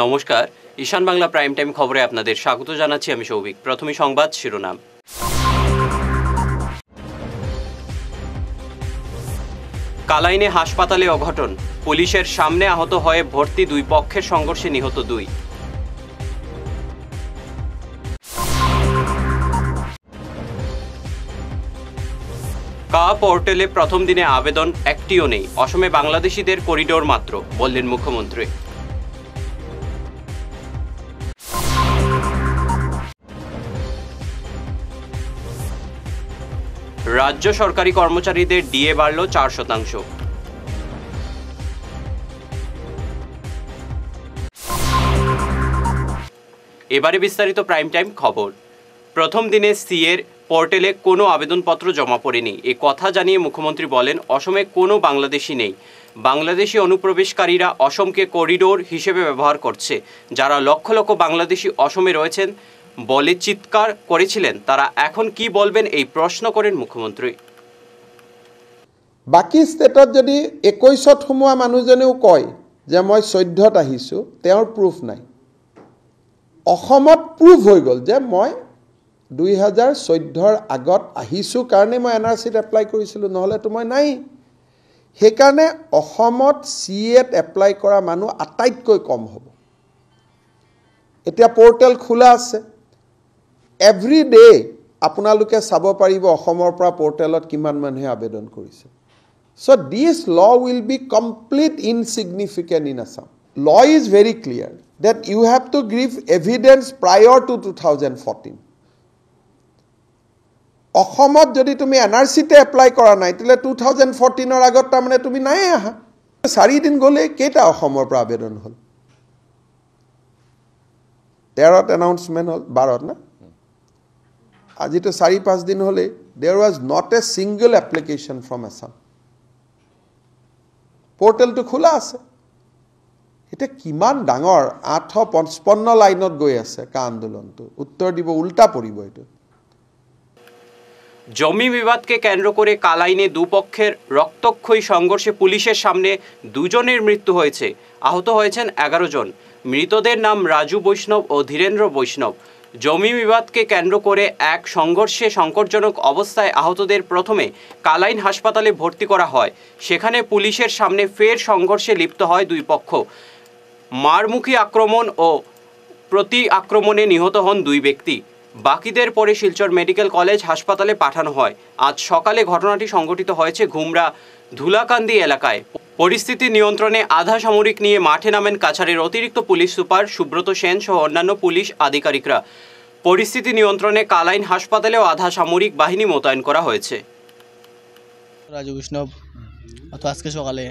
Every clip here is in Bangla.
নমস্কার, ঈশান বাংলা প্রাইম টাইম খবরে আপনাদের স্বাগত জানাচ্ছি আমি সৌভিক। প্রথমে সংবাদ শিরোনাম। কালাইনে হাসপাতালে অঘটন, পুলিশের সামনে আহত হয়ে ভর্তি দুই পক্ষের সংঘর্ষে নিহত দুই। কা পোর্টালে প্রথম দিনে আবেদন একটিও নেই, অসমে বাংলাদেশিদের করিডোর মাত্র, বললেন মুখ্যমন্ত্রী। রাজ্য সরকারি কর্মচারীদের ডিএ বাড়ল 4%। এবারে বিস্তারিত প্রাইম টাইম খবর। প্রথম দিনে সিএর পোর্টালে কোনো আবেদনপত্র জমা পড়েনি, এ কথা জানিয়ে মুখ্যমন্ত্রী বলেন, অসমে কোনো বাংলাদেশি নেই। বাংলাদেশি অনুপ্রবেশকারীরা অসমকে করিডোর হিসেবে ব্যবহার করছে। যারা লক্ষ লক্ষ বাংলাদেশি অসমে রয়েছেন বলে চিৎকার করেছিলেন, তারা এখন কি বলবেন, এই প্রশ্ন করেন মুখ্যমন্ত্রী। বাকি ষ্টেটত যদি 21ত সোমোৱা মানুহজনেও কয় যে মই 14ত আহিছোঁ, তেওঁৰ প্ৰুফ নাই। অসমত প্ৰুফ হৈ গ'ল যে মই 2014ৰ আগত আহিছোঁ কাৰণে মই NRCত এপ্লাই কৰিছিলোঁ, নহ'লেতো মই নাই। সেইকাৰণে অসমত CAত এপ্লাই কৰা মানুহ আটাইতকৈ কম হ'ব। এতিয়া পৰ্টেল খোলা আছে, এভৰি ডে আপোনালোকে চাব পাৰিব অসমৰ পৰা পৰ্টেলত কিমান মানুহে আবেদন কৰিছে। So this law will be complete insignificant in Assam. Law is very clear that you have to give evidence prior to 2014. অসমত যদি তুমি NRCতে এপ্লাই কৰা নাই, তেতিয়াহ'লে 2014ৰ আগত তাৰমানে তুমি নাই আহা। 4 দিন গ'লে কেইটা অসমৰ পৰা আবেদন হ'ল? 13ত এনাউন্সমেণ্ট হ'ল, 12ত না? আজিতো 4-5 দিন হ'লে there was not a single application from Assam. পোৰ্টেলটো খোলা আছে। এতিয়া কিমান ডাঙৰ 855 লাইনত গৈ আছে কা আন্দোলনটো, উত্তৰ দিব উল্টা পৰিব। এইটো জমি বিবাদকে কেন্দ্র করে কালাইনে দুপক্ষের রক্তক্ষয়ী সংঘর্ষে পুলিশের সামনে দুজনের মৃত্যু হয়েছে, আহত হয়েছেন 11 জন। মৃতদের নাম রাজু বৈষ্ণব ও ধীরেন্দ্র বৈষ্ণব। জমি বিবাদকে কেন্দ্র করে এক সংঘর্ষে সংকটজনক অবস্থায় আহতদের প্রথমে কালাইন হাসপাতালে ভর্তি করা হয়। সেখানে পুলিশের সামনে ফের সংঘর্ষে লিপ্ত হয় দুই পক্ষ। মারমুখী আক্রমণ ও প্রতি আক্রমণে নিহত হন দুই ব্যক্তি। বাকিদের পরে শিলচর মেডিকেল কলেজ হাসপাতালে পাঠানো হয়। আজ সকালে ঘটনাটি সংঘটিত হয়েছে ঘুমরা ধুলাকান্দি এলাকায়। পরিস্থিতি নিয়ন্ত্রণে আধা সামরিক নিয়ে মাঠে নামেন কাছাড়ের অতিরিক্ত পুলিশ সুপার সুব্রত সেন সহ অন্যান্য পুলিশ আধিকারিকরা। পরিস্থিতি নিয়ন্ত্রণে কালাইন হাসপাতালেও আধা সামরিক বাহিনী মোতায়েন করা হয়েছে। রাজু বৈষ্ণব তো আজকে সকালে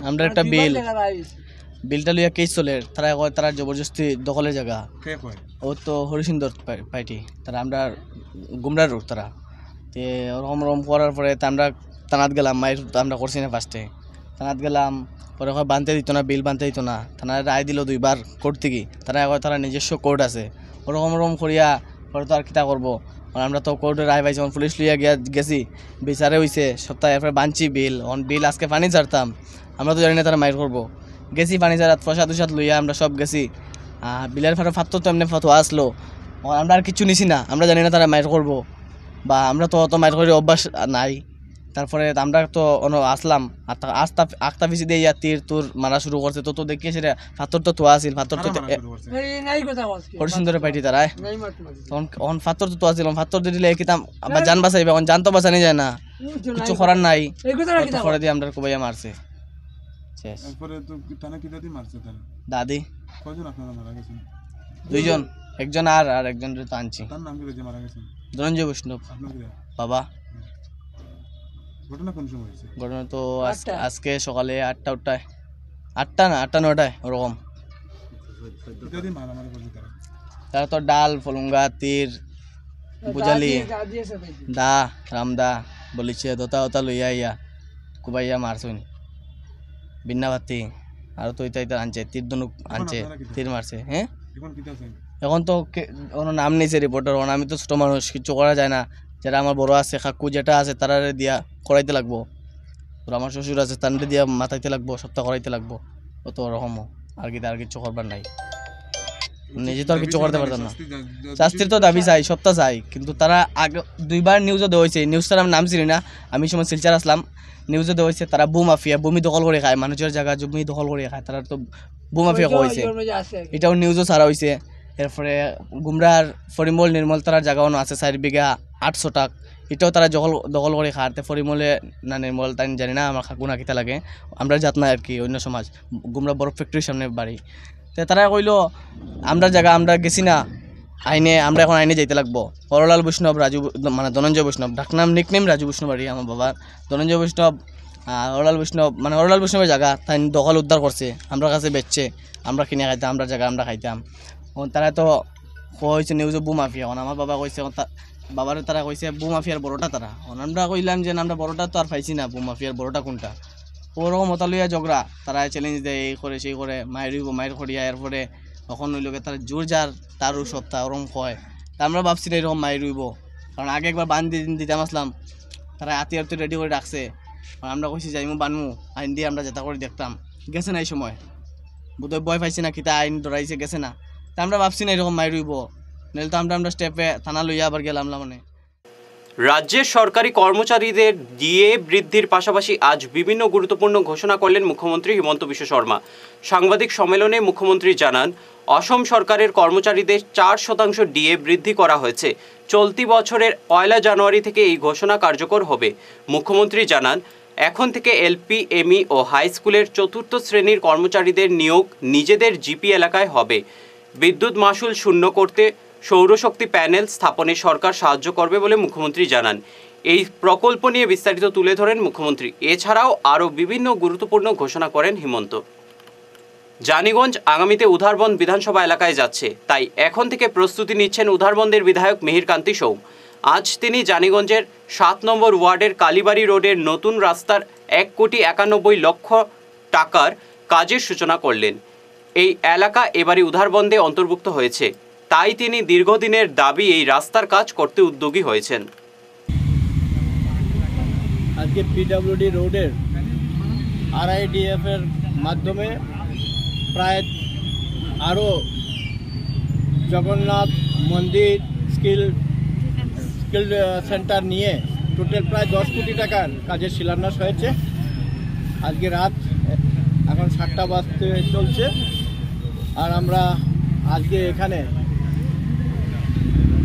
আমরা একটা বিলটা লইয়া কেস চলে, তারা কয় তারা জবরদস্তি দখলের জায়গা। ও তো হরিসুন্দর পাইটি, তারা আমরা গুমরার রোড তারা তে ওরকম করার পরে আমরা থানাত গেলাম। মায়ের আমরা করছি না, ফার্স্টে থানাত গেলাম, পরে কয় বানতে দিত না, বিল বানতে দিত না। থানার রায় দিল 2 বার কোর্ট থেকে। তারা কয় তারা নিজস্ব কোর্ট আছে, ওরকম করিয়া পরে তো আর কিতা করবো। আমরা তো কোর্টে রায় পাইছি, পুলিশ লইয়া গেছি, বিচারে হয়েছে সপ্তাহে, এরপরে বানছি বিল আজকে পানি ছাড়তাম, আমরা তো জানি না তারা মাইর করবো। গেছি পানি ছাড়া প্রসাদ লইয়া আমরা সব গেছি। বিলের ফাটে ফাত্তর তো এমনি ফটো আসলো, আমরা আর কিছু নিছি না, আমরা জানি না তারা মাইর করবো, বা আমরা তো অত মাইর করে অভ্যাস নাই। তারপরে আমরা তো আসলাম, আস্তা পিছি দিয়ে তীর তোর মারা শুরু করছে। তো দেখি সেটা ফাত্তর তো তোয়া আছিল, ফাত্তর তো হরিসুন্দরে পাইটি তারাই তখন ফাত্তর তো আছিল, ফাত্তর দিলে কিতাম আবার জান বাঁচাইবে, এখন জান তো বাঁচানি যায় না, কিছু করার নাই, করে দিয়ে আমরা কোবাইয়া মারছে। দাদি 2 জন, একজন আর একজন তো আনছি। ধনঞ্জয় বৈষ্ণব বাবা। ঘটনা তো আজকে সকালে 8টা-9টায় ওরকম। তারা তো ডাল ফলুঙ্গা তীর বুঝালি দা রামদা বলিছে দোতা লইয়া ইয়া কুবাইয়া মারছুন বিন্না ভাতি আর তো ইতা আনছে তীর ধনুক আনছে, তীর মারছে। হ্যাঁ এখন তো কোনো নাম নেইছে রিপোর্টার, আমি তো ছোটো মানুষ, কিছু করা যায় না। যারা আমার বড় আছে, কাকু যেটা আছে, তারা দিয়া করাইতে লাগবো। আমার শ্বশুর আছে, তান্ডে দিয়া মাথাইতে লাগবো, সপ্তাহ করাইতে লাগবো। অত রকমও আর কিছু করবার নাই, নিজে তো আর কিছু করতে পারতাম না। শাস্তির তো দাবি চাই, সপ্তাহ চাই, কিন্তু তারা আগে 2বার নিউজও দেওয়া হয়েছে, নিউজটার আমি নাম চিনি না, আমি সময় শিলচার আসলাম, নিউজে দেওয়া হয়েছে তারা মাফিয়া, ভূমি দখল করে খায়, মানুষের জায়গা জমি দখল করে খায়, তারা তো মাফিয়া হয়েছে, এটাও নিউজও ছাড়া হয়েছে। এরপরে গুমরার ফরিমল নির্মল তারার জায়গাও আছে 4 বিঘা 800 টাক, এটাও তারা দখল করে খাতে, ফরিমলে না নির্মল তাই জানি না, আমার গুণা কিতা লাগে, আমরা জাত না আর কি, অন্য সমাজ গুমরা বরফ ফ্যাক্টরির সামনে বাড়ি। তো তারা কইলো আমরা জায়গা আমরা গেছি না আইনে, আমরা এখন আইনে যাইতে লাগবো। হরলাল বৈষ্ণব, রাজু মানে ধনঞ্জয় বৈষ্ণব, ডাকনাম নিকনেম রাজু বৈষ্ণব বাড়ি আমার বাবার, ধনঞ্জয় বৈষ্ণব হরলাল বৈষ্ণব মানে হরলাল বৈষ্ণবের জায়গা তাই দখল উদ্ধার করছে, আমরা কাছে বেচছে, আমরা কিনে খাইতাম, আমরা জায়গা আমরা খাইতাম। তারা তো কইছে নিউজে মাফিয়া, আমার বাবা কইছে বাবার, তারা কইছে মাফিয়ার বড়টা তারা, আমরা কইলাম যে আমরা বড়টা তো আর পাইছি না, মাফিয়ার বড়টা কোনটা, ওরকম মতালইয়া ঝগড়া, তারা চ্যালেঞ্জ দেয়, এই করে সেই করে, মায়ের করিয়া, এরপরে তখন ওই লোকে তারা জোর যার তারও সপ্তাহ ওরকম কয়, তা আমরা ভাবছি না এরকম মায়ের রইব, কারণ আগে একবার বান দিতাম আসলাম, তারা হাতি রেডি করে রাখছে, আমরা কইছি যাইমু বানমু আইন দিয়ে আমরা যেটা করে দেখতাম, গেছে না এই সময় বোধহয় ভয় পাইছি না কিতা আইন ধরাইছে, গেছে না, তা আমরা ভাবছি না এরকম মায়ের রইব, নাহলে তো আমরা স্টেপে থানা লইয়া আবার গেলাম না। মানে রাজ্যের সরকারি কর্মচারীদের ডিএ বৃদ্ধির পাশাপাশি আজ বিভিন্ন গুরুত্বপূর্ণ ঘোষণা করলেন মুখ্যমন্ত্রী হিমন্ত বিশ্ব শর্মা। সাংবাদিক সম্মেলনে মুখ্যমন্ত্রী জানান, অসম সরকারের কর্মচারীদের 4% ডিএ বৃদ্ধি করা হয়েছে। চলতি বছরের 1 জানুয়ারি থেকে এই ঘোষণা কার্যকর হবে। মুখ্যমন্ত্রী জানান, এখন থেকে এলপি, এমই ও হাই স্কুলের 4র্থ শ্রেণীর কর্মচারীদের নিয়োগ নিজেদের জিপি এলাকায় হবে। বিদ্যুৎ মাশুল শূন্য করতে সৌরশক্তি প্যানেল স্থাপনে সরকার সাহায্য করবে বলে মুখ্যমন্ত্রী জানান। এই প্রকল্প নিয়ে বিস্তারিত তুলে ধরেন মুখ্যমন্ত্রী। এছাড়াও আরও বিভিন্ন গুরুত্বপূর্ণ ঘোষণা করেন হিমন্ত। জানিগঞ্জ আগামীতে উধারবন বিধানসভা এলাকায় যাচ্ছে, তাই এখন থেকে প্রস্তুতি নিচ্ছেন উধারবন্দের বিধায়ক মিহিরকান্তি সৌম। আজ তিনি জানিগঞ্জের 7 নম্বর ওয়ার্ডের কালীবাড়ি রোডের নতুন রাস্তার 1,91,00,000 টাকার কাজের সূচনা করলেন। এই এলাকা এবারই উধারবন্দে অন্তর্ভুক্ত হয়েছে, তাই তিনি দীর্ঘদিনের দাবি এই রাস্তার কাজ করতে উদ্যোগী হয়েছেন। আজকে পিডব্লিউডি রোডের RIDF এর মাধ্যমে প্রায় আরও জগন্নাথ মন্দির স্কিল সেন্টার নিয়ে টোটাল প্রায় 10 কোটি টাকার কাজের শিলান্যাস হয়েছে। আজকে রাত এখন 7টা বাজতে চলছে, আর আমরা আজকে এখানে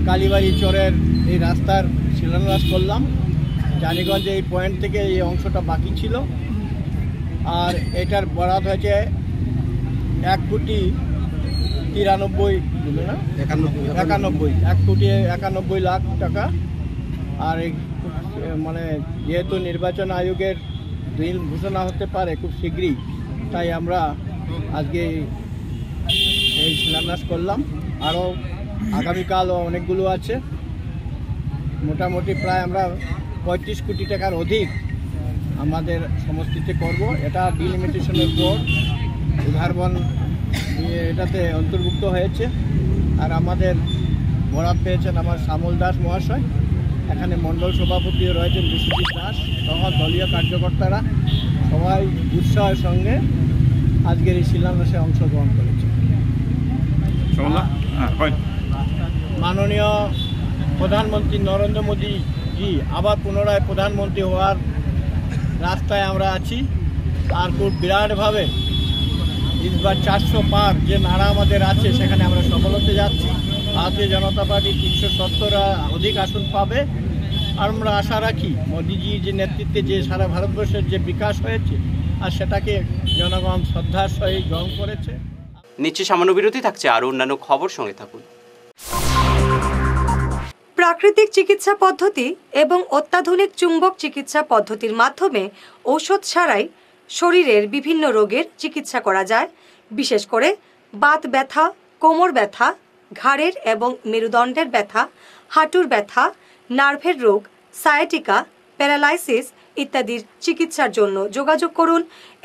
কালীবাড়ি চরের এই রাস্তার শিলান্যাস করলাম। জানিগঞ্জে এই পয়েন্ট থেকে এই অংশটা বাকি ছিল, আর এটার বরাদ হয়েছে 1,91,00,000 টাকা। আর এই মানে যেহেতু নির্বাচন আয়োগের দিন ঘোষণা হতে পারে খুব শীঘ্রই, তাই আমরা আজকে এই শিলান্যাস করলাম। আরও আগামীকালও অনেকগুলো আছে, মোটামুটি প্রায় আমরা 35 কোটি টাকার অধিক আমাদের সমষ্টিতে করব। এটা ডিলিমিটেশনের পর উধারবন এটাতে অন্তর্ভুক্ত হয়েছে, আর আমাদের বরাদ পেয়েছেন আমার শ্যামল দাস মহাশয়। এখানে মণ্ডল সভাপতিও রয়েছেন বিশ্বজিৎ দাস সহ দলীয় কার্যকর্তারা সবাই উৎসাহের সঙ্গে আজকের এই শিলান্যাসে অংশগ্রহণ করেছে। মাননীয় প্রধানমন্ত্রী নরেন্দ্র মোদীজি আবার পুনরায় প্রধানমন্ত্রী হওয়ার রাস্তায় আমরা আছি, আর খুব বিরাটভাবে ইসবার 400 পার যে নাড়া আমাদের আছে সেখানে আমরা সফল হতে যাচ্ছি। ভারতীয় জনতা পার্টি 370 অধিক আসন পাবে, আর আমরা আশা রাখি মোদীজির যে নেতৃত্বে যে সারা ভারতবর্ষের যে বিকাশ হয়েছে, আর সেটাকে জনগণ শ্রদ্ধার সহিত গ্রহণ করেছে। নিচে সামান্য বিরতি থাকছে, আর অন্যান্য খবর সঙ্গে থাকুন। প্রাকৃতিক চিকিৎসা পদ্ধতি এবং অত্যাধুনিক চুম্বক চিকিৎসা পদ্ধতির মাধ্যমে ঔষধ ছাড়াই শরীরের বিভিন্ন রোগের চিকিৎসা করা যায়। বিশেষ করে বাত ব্যথা, কোমর ব্যথা, ঘাড়ের এবং মেরুদণ্ডের ব্যথা, হাঁটুর ব্যথা, নার্ভের রোগ, সায়াটিকা, প্যারালাইসিস ইত্যাদির চিকিৎসার জন্য যোগাযোগ করুন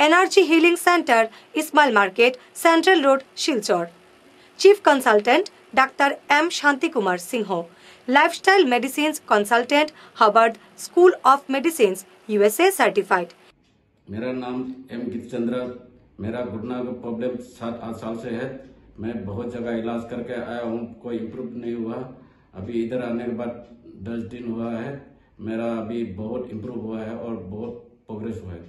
energy healing centre, Ismail market, central road, Silchar. Chief consultant doctor M. Shantikumar Singha, lifestyle medicines consultant, Harvard school of medicine, USA certified. मेरा नाम M. गिरिचंद्र मेरा घुटना का प्रॉब्लम 7-8 साल से है। मैं बहुत जगह इलाज करके आया हूँ, कोई इम्प्रूव नहीं हुआ। अभी इधर आने के बाद 10 दिन हुआ है, मेरा अभी बहुत इम्प्रूव हुआ है और बहुत प्रोग्रेस हुआ है।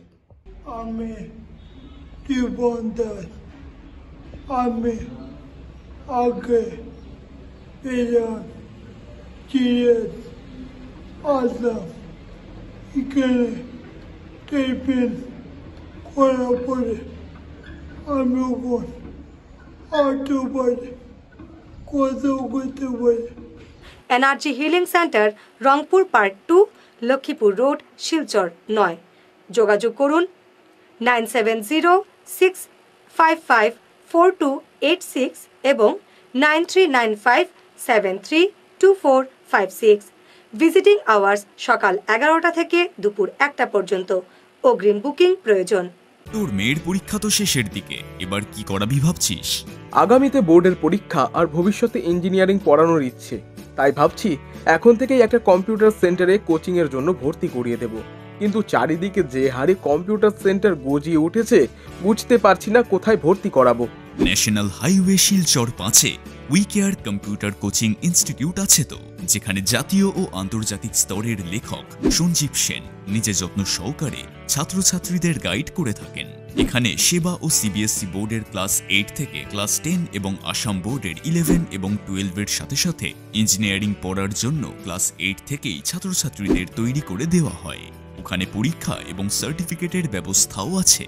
Energy healing centre Rangpur part 2, Lakshmipur road, Silchar 9। যোগাযোগ করুন 9706554286 এবং 9395732456। ভিজিটিং আওয়ার্স সকাল 11টা থেকে দুপুর 1টা পর্যন্ত। অগ্রিম বুকিং প্রয়োজন। তোর মেয়ের পরীক্ষা তো শেষের দিকে, এবার কি করাবি ভাবছিস? আগামীতে বোর্ডের পরীক্ষা আর ভবিষ্যতে ইঞ্জিনিয়ারিং পড়ানোর ইচ্ছে, তাই ভাবছি এখন থেকেই একটা কম্পিউটার সেন্টারে কোচিং এর জন্য ভর্তি করিয়ে দেব। কিন্তু চারিদিকে যে হারে কম্পিউটার সেন্টার গজিয়ে উঠেছে, বুঝতে পারছি না কোথায় ভর্তি করাবো। ন্যাশনাল হাইওয়ে শিলচর 5-এ উইকেয়ার কম্পিউটার কোচিং ইনস্টিটিউট আছে তো, যেখানে জাতীয় ও আন্তর্জাতিক স্তরের লেখক সঞ্জীব সেন নিজে যত্ন সহকারে ছাত্রছাত্রীদের গাইড করে থাকেন। এখানে সেবা ও সিবিএসসি বোর্ডের ক্লাস 8 থেকে ক্লাস 10 এবং আসাম বোর্ডের 11 এবং 12-এর সাথে সাথে ইঞ্জিনিয়ারিং পড়ার জন্য ক্লাস 8 থেকেই ছাত্রছাত্রীদের তৈরি করে দেওয়া হয়। ওখানে পরীক্ষা এবং সার্টিফিকেটের ব্যবস্থাও আছে।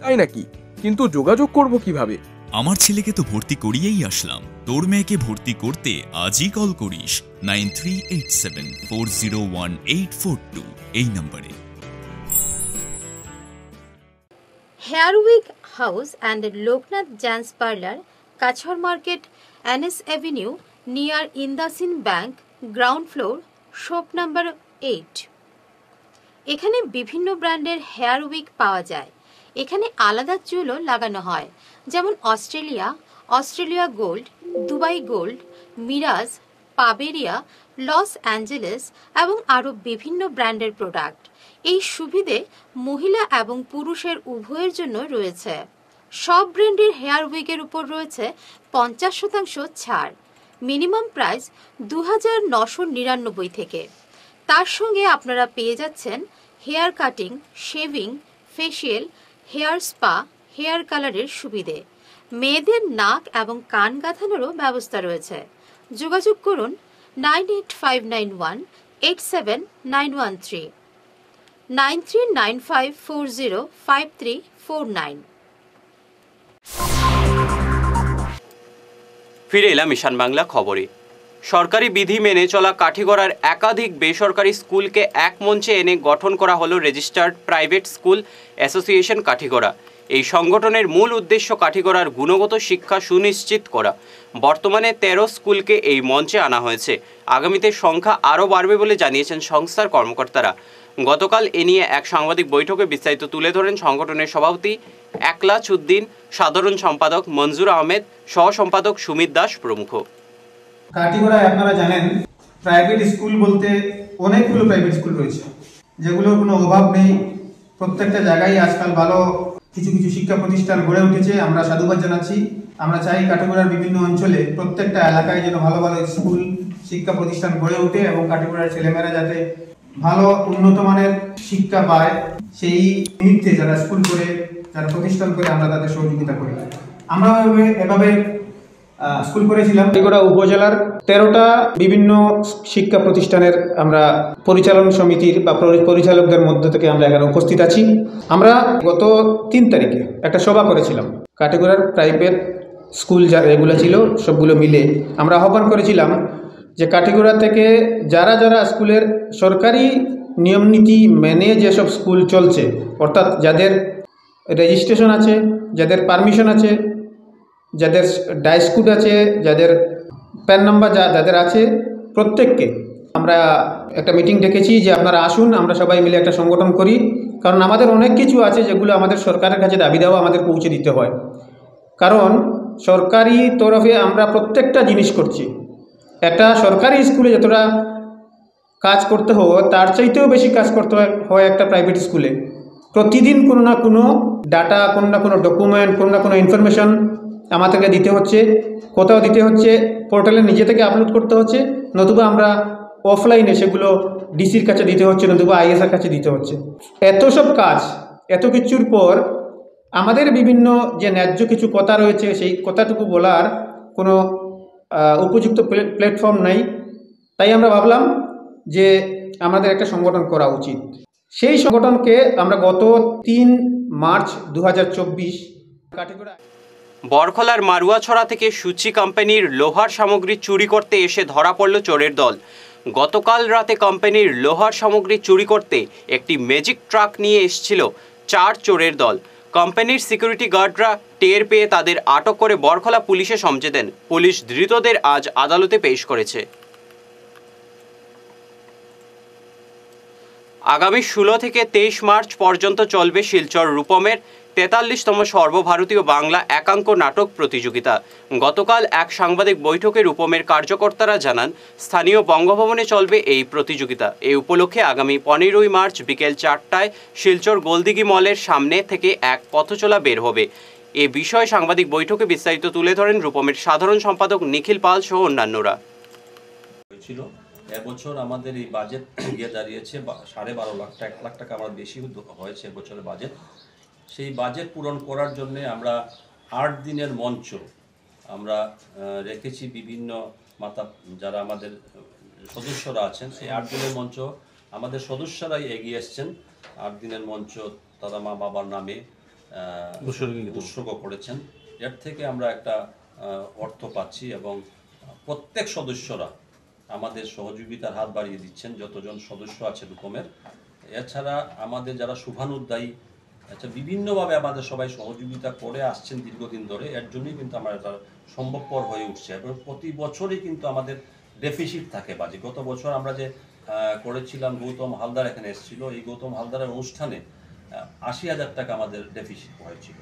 তাই নাকি? কিন্তু যোগাযোগ করব কিভাবে? আমার ছেলেকে তো ভর্তি করিয়েই আসলাম, তোর মেয়েকে ভর্তি করতে আজই কল করিস 9387401842 এই নম্বরে। হেয়ারউইক house and Loknath gents parlour, Cachar market, NS Avenue, near IndusInd bank, ground floor, shop number 8। এখানে বিভিন্ন ব্র্যান্ডের হেয়ার উইক পাওয়া যায়। এখানে আলাদা চুলও লাগানো হয়, যেমন অস্ট্রেলিয়া গোল্ড, দুবাই গোল্ড, মিরাজ, পাবেরিয়া, লস অ্যাঞ্জেলেস এবং আরও বিভিন্ন ব্র্যান্ডের প্রোডাক্ট। এই সুবিধে মহিলা এবং পুরুষের উভয়ের জন্য রয়েছে। সব ব্র্যান্ডের হেয়ার উইকের উপর রয়েছে 50% ছাড়। মিনিমাম প্রাইস 2999 থেকে। তার সঙ্গে আপনারা পেয়ে যাচ্ছেন hair cutting, shaving, facial, hair spa, hair কালারের সুবিধে। মেয়েদের নাক এবং কান গাঁথানোরও ব্যবস্থা রয়েছে। যোগাযোগ করুন 9859187913, 9395405349। ফিরে এলাম ঈশান বাংলা খবরে। সরকারি বিধি মেনে চলা কাঠিগড়ার একাধিক বেসরকারি স্কুলকে এক মঞ্চে এনে গঠন করা হলো registered private school association Kathigora. এই সংগঠনের মূল উদ্দেশ্য কাঠিগড়ার গুণগত শিক্ষা সুনিশ্চিত করা। বর্তমানে 13 স্কুলকে এই মঞ্চে আনা হয়েছে। আগামীতে সংখ্যা আরও বাড়বে বলে জানিয়েছেন সংস্থার কর্মকর্তারা। গতকাল এ নিয়ে এক সাংবাদিক বৈঠকে বিস্তারিত তুলে ধরেন সংগঠনের সভাপতি একলাচ উদ্দিন, সাধারণ সম্পাদক মঞ্জুর আহমেদ, সহ সম্পাদক সুমিত দাস প্রমুখ। কাঠিগড়ায় আপনারা জানেন প্রাইভেট স্কুল বলতে অনেকগুলো প্রাইভেট স্কুল রয়েছে, যেগুলোর কোনো অভাব নেই। প্রত্যেকটা জায়গায় আজকাল ভালো কিছু কিছু শিক্ষা প্রতিষ্ঠান গড়ে উঠেছে, আমরা সাধুবাদ জানাচ্ছি। আমরা চাই কাঠিগড়ার বিভিন্ন অঞ্চলে প্রত্যেকটা এলাকায় যেন ভালো ভালো স্কুল শিক্ষা প্রতিষ্ঠান গড়ে ওঠে এবং কাঠিগড়ার ছেলেমেয়েরা যাতে ভালো উন্নত মানের শিক্ষা পায়, সেই নিমিত্তে যারা স্কুল করে, যারা প্রতিষ্ঠান করে, আমরা তাদের সহযোগিতা করি। আমরা এভাবে স্কুল করেছিলাম। কাঠিগড়া উপজেলার 13টা বিভিন্ন শিক্ষা প্রতিষ্ঠানের আমরা পরিচালন সমিতির বা পরিচালকদের মধ্য থেকে আমরা এখানে উপস্থিত আছি। আমরা গত 3 তারিখে একটা সভা করেছিলাম। কাঠিগড়ার প্রাইভেট স্কুল যেগুলো ছিল সবগুলো মিলে আমরা আহ্বান করেছিলাম যে কাঠিগড়া থেকে যারা যারা স্কুলের সরকারি নিয়মনীতি মেনে যেসব স্কুল চলছে, অর্থাৎ যাদের রেজিস্ট্রেশন আছে, যাদের পারমিশন আছে, যাদের ডাইস্কুড আছে, যাদের প্যান নাম্বার যাদের আছে, প্রত্যেককে আমরা একটা মিটিং ডেকেছি যে আপনারা আসুন, আমরা সবাই মিলে একটা সংগঠন করি। কারণ আমাদের অনেক কিছু আছে যেগুলো আমাদের সরকারের কাছে দাবি দেওয়া আমাদের পৌঁছে দিতে হয়। কারণ সরকারি তরফে আমরা প্রত্যেকটা জিনিস করছি। একটা সরকারি স্কুলে যতটা কাজ করতে হয় তার চাইতেও বেশি কাজ করতে হয় একটা প্রাইভেট স্কুলে। প্রতিদিন কোনো না কোনো ডাটা, কোনো না কোনো ডকুমেন্ট, কোনো না কোনো ইনফরমেশন আমাদেরকে দিতে হচ্ছে। কোথাও দিতে হচ্ছে পোর্টালে নিজে থেকে আপলোড করতে হচ্ছে, নতুবা আমরা অফলাইনে সেগুলো ডিসির কাছে দিতে হচ্ছে, নতুবা আইএসআর কাছে দিতে হচ্ছে। এত সব কাজ, এত কিছুর পর আমাদের বিভিন্ন যে ন্যায্য কিছু কথা রয়েছে, সেই কথাটুকু বলার কোনো উপযুক্ত প্ল্যাটফর্ম নাই। তাই আমরা ভাবলাম যে আমাদের একটা সংগঠন করা উচিত। সেই সংগঠনকে আমরা গত 3 মার্চ 2024 কাটিগড়া বরখলার মারুয়াছড়া থেকে সূচি কোম্পানির লোহার সামগ্রী চুরি করতে এসে ধরা পড়ল চোরের দল। গতকাল রাতে কোম্পানির লোহার সামগ্রী চুরি করতে একটি ম্যাজিক ট্রাক নিয়ে এসেছিল 4 চোরের দল। কোম্পানির সিকিউরিটি গার্ডরা টের পেয়ে তাদের আটক করে বরখলা পুলিশে সমঝে দেন। পুলিশ ধৃতদের আজ আদালতে পেশ করেছে। আগামী 16 থেকে 23 মার্চ পর্যন্ত চলবে শিলচর রূপমের 43তম সর্বভারতীয় বাংলা একাঙ্ক নাটক প্রতিযোগিতা। গতকাল এক সাংবাদিক বৈঠকে রূপমের কার্যকর্তারা জানান, স্থানীয় বঙ্গভবনে চলবে এই প্রতিযোগিতা। এই উপলক্ষে আগামী 15ই মার্চ বিকেল 4টায় শিলচর গোলদিঘি মলের সামনে থেকে এক পথচলা বের হবে। এ বিষয়ে সাংবাদিক বৈঠকে বিস্তারিত তুলে ধরেন রূপমের সাধারণ সম্পাদক নিখিল পাল সহ অন্যান্যরা। এবছর আমাদের এই বাজেট গিয়ে দাঁড়িয়েছে 12.5 লাখ টাকা, 1 লাখ টাকা আমার বেশি হয়েছে এবছরের বাজেট। সেই বাজেট পূরণ করার জন্য আমরা 8 দিনের মঞ্চ আমরা রেখেছি। বিভিন্ন যারা আমাদের সদস্যরা আছেন, সেই 8 দিনের মঞ্চ আমাদের সদস্যরাই এগিয়ে এসছেন। 8 দিনের মঞ্চ তারা মা বাবার নামে উৎসর্গ করেছেন। এর থেকে আমরা একটা অর্থ পাচ্ছি এবং প্রত্যেক সদস্যরা আমাদের সহযোগিতার হাত বাড়িয়ে দিচ্ছেন, যতজন সদস্য আছে রূপমের। এছাড়া আমাদের যারা শুভানুদ্দায়ী, বিভিন্নভাবে আমাদের সবাই সহযোগিতা করে আসছেন দীর্ঘদিন ধরে। এর জন্যই কিন্তু আমরা এটা সম্ভবপর হয়ে উঠছে। এবং প্রতি বছরই কিন্তু আমাদের ডেফিসিট থাকে বাজে। গত বছর আমরা যে করেছিলাম, গৌতম হালদার এখানে এসেছিল, এই গৌতম হালদারের অনুষ্ঠানে 80,000 টাকা আমাদের ডেফিসিট হয়েছিল।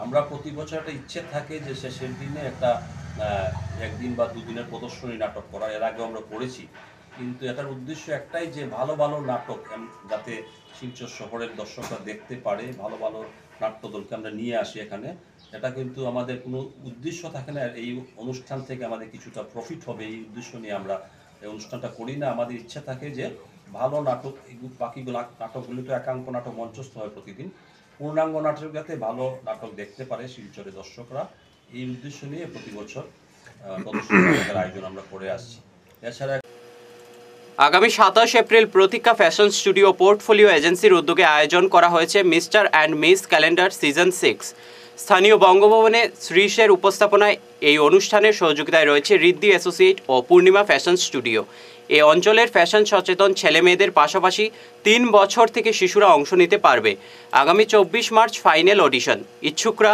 আমরা প্রতি বছর একটা ইচ্ছে থাকে যে শেষের দিনে একটা 1 দিন বা 2 দিনের প্রদর্শনী নাটক করা। এর আগে আমরা করেছি, কিন্তু এটার উদ্দেশ্য একটাই যে ভালো ভালো নাটক যাতে শিলচর শহরের দর্শকরা দেখতে পারে, ভালো ভালো নাট্যদলকে আমরা নিয়ে আসি এখানে। এটা কিন্তু আমাদের কোনো উদ্দেশ্য থাকে না এই অনুষ্ঠান থেকে আমাদের কিছুটা প্রফিট হবে, এই উদ্দেশ্য নিয়ে আমরা এই অনুষ্ঠানটা করি না। আমাদের ইচ্ছা থাকে যে ভালো নাটক, বাকিগুলো নাটকগুলি তো একাঙ্ক নাটক মঞ্চস্থ হয় প্রতিদিন, পূর্ণাঙ্গ নাটক যাতে ভালো নাটক দেখতে পারে শিলচরের দর্শকরা, এই উদ্দেশ্য নিয়ে প্রতি বছর প্রদর্শনীর আয়োজন আমরা করে আসছি। এছাড়া আগামী 27 এপ্রিল প্রতীক্ষা ফ্যাশন স্টুডিও পোর্টফোলিও এজেন্সির উদ্যোগে আয়োজন করা হয়েছে mister and miss calendar season 6। স্থানীয় বঙ্গভবনে শ্রীশের উপস্থাপনায় এই অনুষ্ঠানের সহযোগিতায় রয়েছে ঋদ্ধি অ্যাসোসিয়েট ও পূর্ণিমা ফ্যাশন স্টুডিও। এই অঞ্চলের ফ্যাশন সচেতন ছেলে মেয়েদের পাশাপাশি 3 বছর থেকে শিশুরা অংশ নিতে পারবে। আগামী 24 মার্চ ফাইনাল অডিশন। ইচ্ছুকরা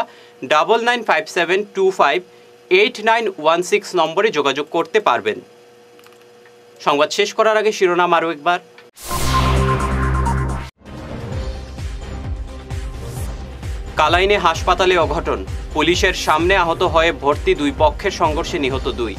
9957258916 নম্বরে যোগাযোগ করতে পারবেন। সংবাদ শেষ করার আগে শিরোনাম আরও একবার। কালাইনে হাসপাতালে অঘটন, পুলিশের সামনে আহত হয়ে ভর্তি 2 পক্ষের সংঘর্ষে নিহত 2।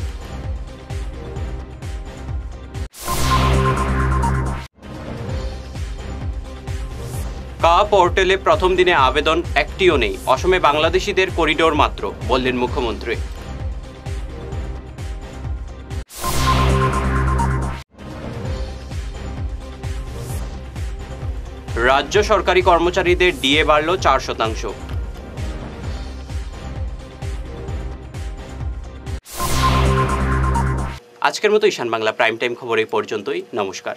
কা পোর্টালে প্রথম দিনে আবেদন একটিও নেই, অসমে বাংলাদেশিদের করিডোর মাত্র, বললেন মুখ্যমন্ত্রী। রাজ্য সরকারি কর্মচারীদের ডিএ বাড়ল 4%। আজকের মতো ঈশান বাংলা প্রাইম টাইম খবর এই পর্যন্তই। নমস্কার।